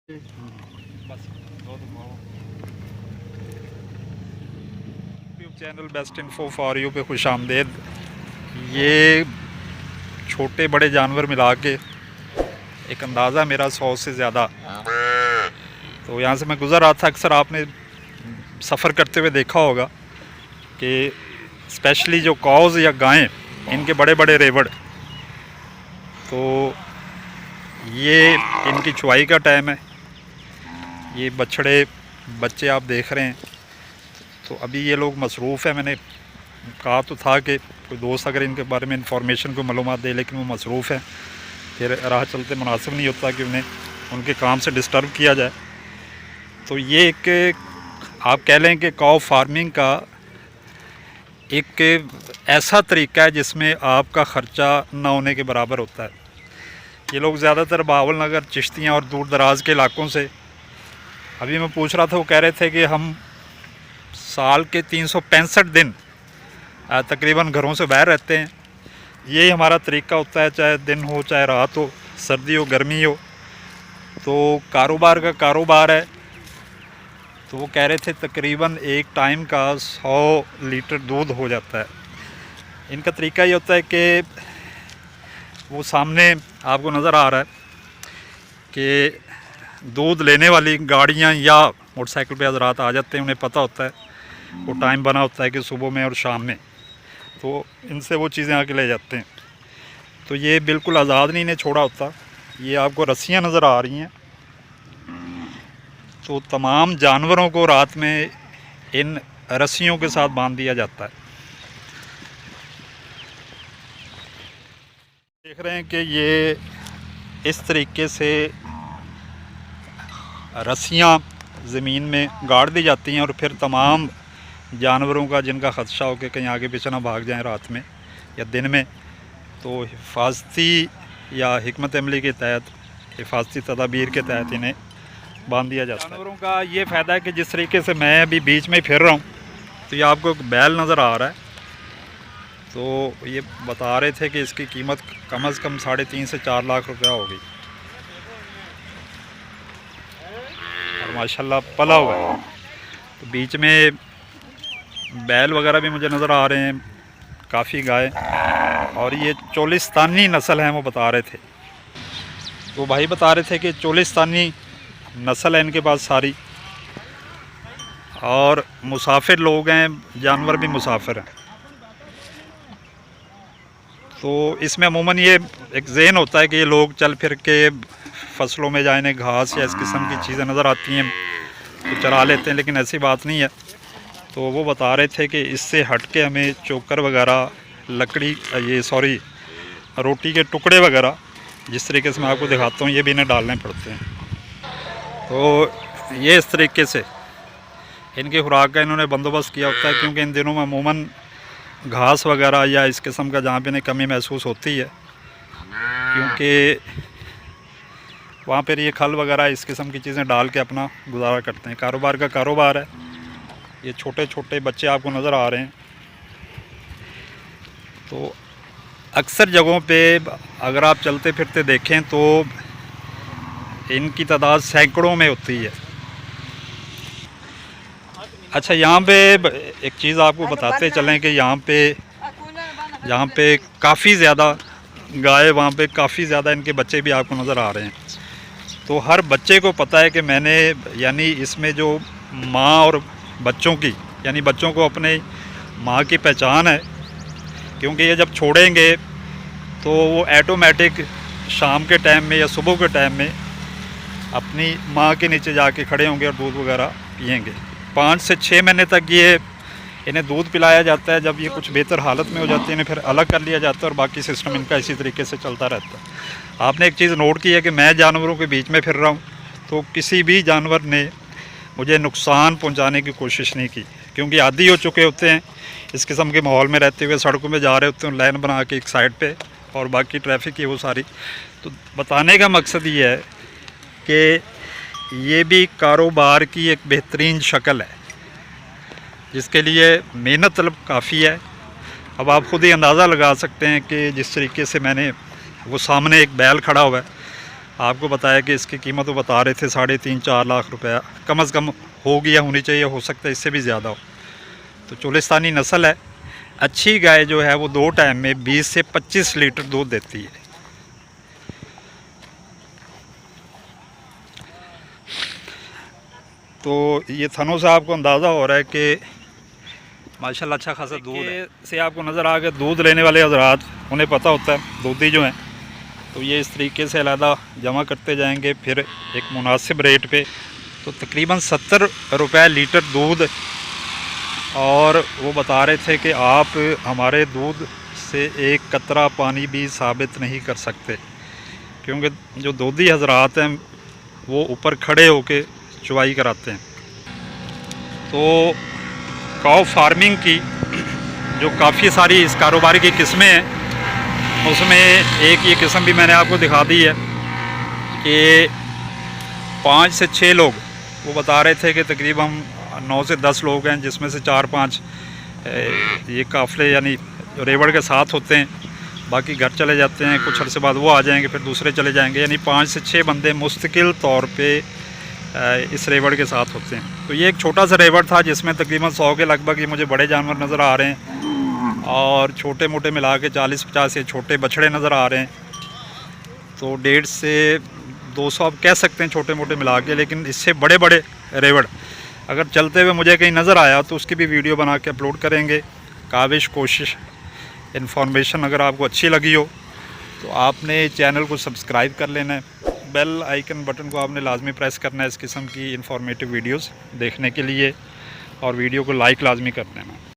YouTube channel best info for you पे खुश आमदेद। ये छोटे बड़े जानवर मिला के एक अंदाज़ा मेरा 100 से ज़्यादा। तो यहाँ से मैं गुज़र रहा था, अक्सर आपने सफ़र करते हुए देखा होगा कि स्पेशली जो कॉज या गायें, इनके बड़े बड़े रेवड़, तो ये इनकी चुवाई का टाइम है। ये बछड़े बच्चे आप देख रहे हैं। तो अभी ये लोग मसरूफ़ हैं। मैंने कहा तो था कि कोई दोस्त अगर इनके बारे में इंफॉर्मेशन को मालूमात दे, लेकिन वो मसरूफ़ हैं। फिर राह चलते मुनासिब नहीं होता कि उन्हें उनके काम से डिस्टर्ब किया जाए। तो ये एक आप कह लें कि काऊ फार्मिंग का एक ऐसा तरीका है जिसमें आपका ख़र्चा ना होने के बराबर होता है। ये लोग ज़्यादातर बावल नगर, चिश्तियाँ और दूर दराज के इलाक़ों से, अभी मैं पूछ रहा था, वो कह रहे थे कि हम साल के 365 दिन तकरीबन घरों से बाहर रहते हैं। यही हमारा तरीका होता है, चाहे दिन हो चाहे रात हो, सर्दी हो गर्मी हो। तो कारोबार का कारोबार है। तो वो कह रहे थे तकरीबन एक टाइम का 100 लीटर दूध हो जाता है। इनका तरीका ये होता है कि वो सामने आपको नज़र आ रहा है कि दूध लेने वाली गाड़ियाँ या मोटरसाइकिल पे हज़रात आ जाते हैं। उन्हें पता होता है, वो टाइम बना होता है कि सुबह में और शाम में, तो इनसे वो चीज़ें आके ले जाते हैं। तो ये बिल्कुल आज़ाद नहीं इन्हें छोड़ा होता। ये आपको रस्सियाँ नज़र आ रही हैं। तो तमाम जानवरों को रात में इन रस्सियों के साथ बांध दिया जाता है। देख रहे हैं कि ये इस तरीके से रस्सियाँ ज़मीन में गाड़ दी जाती हैं और फिर तमाम जानवरों का जिनका ख़दशा हो कि कहीं आगे पीछे ना भाग जाएं रात में या दिन में, तो हिफाजती या हिकमत अमली के तहत, हिफाजती तदाबीर के तहत इन्हें बांध दिया जाता है। जानवरों का ये फ़ायदा है कि जिस तरीके से मैं अभी बीच में फिर रहा हूँ, तो ये आपको एक बैल नज़र आ रहा है। तो ये बता रहे थे कि इसकी कीमत कम से कम 3.5 से 4 लाख रुपया होगी। और माशाल्लाह पला हुआ है। तो बीच में बैल वगैरह भी मुझे नज़र आ रहे हैं, काफ़ी गाय। और ये चोलिस्तानी नस्ल है, वो बता रहे थे। वो भाई बता रहे थे कि चोलिस्तानी नस्ल है इनके पास सारी। और मुसाफिर लोग हैं, जानवर भी मुसाफिर हैं। तो इसमें अमूमन ये एक ज़हन होता है कि ये लोग चल फिर के फसलों में जाए, इन्हें घास या इस किस्म की चीज़ें नज़र आती हैं तो चरा लेते हैं, लेकिन ऐसी बात नहीं है। तो वो बता रहे थे कि इससे हट के हमें चोकर वगैरह, लकड़ी, रोटी के टुकड़े वगैरह, जिस तरीके से मैं आपको दिखाता हूँ, ये भी इन्हें डालने पड़ते हैं। तो ये इस तरीके से इनकी खुराक का इन्होंने बंदोबस्त किया होता है, क्योंकि इन दिनों में अमूमन घास वगैरह या इस किस्म का जहाँ पे इन्हें कमी महसूस होती है, क्योंकि वहाँ पर ये खल वगैरह इस किस्म की चीज़ें डाल के अपना गुजारा करते हैं। कारोबार का कारोबार है। ये छोटे छोटे बच्चे आपको नज़र आ रहे हैं। तो अक्सर जगहों पे अगर आप चलते फिरते देखें तो इनकी तादाद सैकड़ों में होती है। अच्छा, यहाँ पे एक चीज़ आपको बताते चलें कि यहाँ पे काफ़ी ज़्यादा गाय, वहाँ पे काफ़ी ज़्यादा इनके बच्चे भी आपको नज़र आ रहे हैं। तो हर बच्चे को पता है कि मैंने, यानी इसमें जो माँ और बच्चों की, यानी बच्चों को अपने माँ की पहचान है, क्योंकि ये जब छोड़ेंगे तो वो ऑटोमेटिक शाम के टाइम में या सुबह के टाइम में अपनी माँ के नीचे जाके खड़े होंगे और दूध वगैरह पिएंगे। 5 से 6 महीने तक ये इन्हें दूध पिलाया जाता है। जब ये कुछ बेहतर हालत में हो जाती है, इन्हें फिर अलग कर लिया जाता है और बाकी सिस्टम इनका इसी तरीके से चलता रहता है। आपने एक चीज़ नोट की है कि मैं जानवरों के बीच में फिर रहा हूँ, तो किसी भी जानवर ने मुझे नुकसान पहुंचाने की कोशिश नहीं की, क्योंकि आदी हो चुके होते हैं इस किस्म के माहौल में रहते हुए। सड़कों में जा रहे होते हैं लाइन बना के एक साइड पे, और बाकी ट्रैफिक की वो सारी। तो बताने का मकसद ये है कि ये भी कारोबार की एक बेहतरीन शक्ल है, जिसके लिए मेहनत तलब काफ़ी है। अब आप ख़ुद ही अंदाज़ा लगा सकते हैं कि जिस तरीके से मैंने, वो सामने एक बैल खड़ा हुआ है, आपको बताया कि इसकी कीमत वो बता रहे थे 3.5-4 लाख रुपया कम से कम होगी या होनी चाहिए, हो सकता है इससे भी ज़्यादा हो। तो चोलिस्तानी नस्ल है। अच्छी गाय जो है वो 2 टाइम में 20 से 25 लीटर दूध देती है। तो ये थनों से आपको अंदाज़ा हो रहा है कि माशाल्लाह अच्छा खासा दूध है। से आपको नज़र आ गया दूध लेने वाले हजरात, उन्हें पता होता है दूधी जो हैं, तो ये इस तरीके से अलहदा जमा करते जाएंगे फिर एक मुनासिब रेट पे। तो तकरीबन 70 रुपये लीटर दूध। और वो बता रहे थे कि आप हमारे दूध से एक कतरा पानी भी साबित नहीं कर सकते, क्योंकि जो दूधी हजरात हैं वो ऊपर खड़े होके चुवाई कराते हैं। तो काऊ फार्मिंग की जो काफ़ी सारी इस कारोबार की किस्में हैं, उसमें एक ये किस्म भी मैंने आपको दिखा दी है कि 5 से 6 लोग, वो बता रहे थे कि तकरीबन 9 से 10 लोग हैं, जिसमें से 4-5 ये काफ़ले यानी रेवड़ के साथ होते हैं, बाकी घर चले जाते हैं, कुछ अर्से बाद वो आ जाएंगे, फिर दूसरे चले जाएंगे, यानी 5 से 6 बंदे मुस्तकिल तौर पे इस रेवड़ के साथ होते हैं। तो ये एक छोटा सा रेवड़ था जिसमें तकरीबन 100 के लगभग ये मुझे बड़े जानवर नज़र आ रहे हैं, और छोटे मोटे मिला के 40-50 ये छोटे बछड़े नज़र आ रहे हैं। तो 150 से 200 आप कह सकते हैं छोटे मोटे मिला के, लेकिन इससे बड़े बड़े रेवड़ अगर चलते हुए मुझे कहीं नज़र आया तो उसकी भी वीडियो बना के अपलोड करेंगे। काविश कोशिश इन्फॉर्मेशन अगर आपको अच्छी लगी हो तो आपने चैनल को सब्सक्राइब कर लेना है, बेल आइकन बटन को आपने लाजमी प्रेस करना है इस किस्म की इन्फॉर्मेटिव वीडियोस देखने के लिए, और वीडियो को लाइक लाजमी कर देना।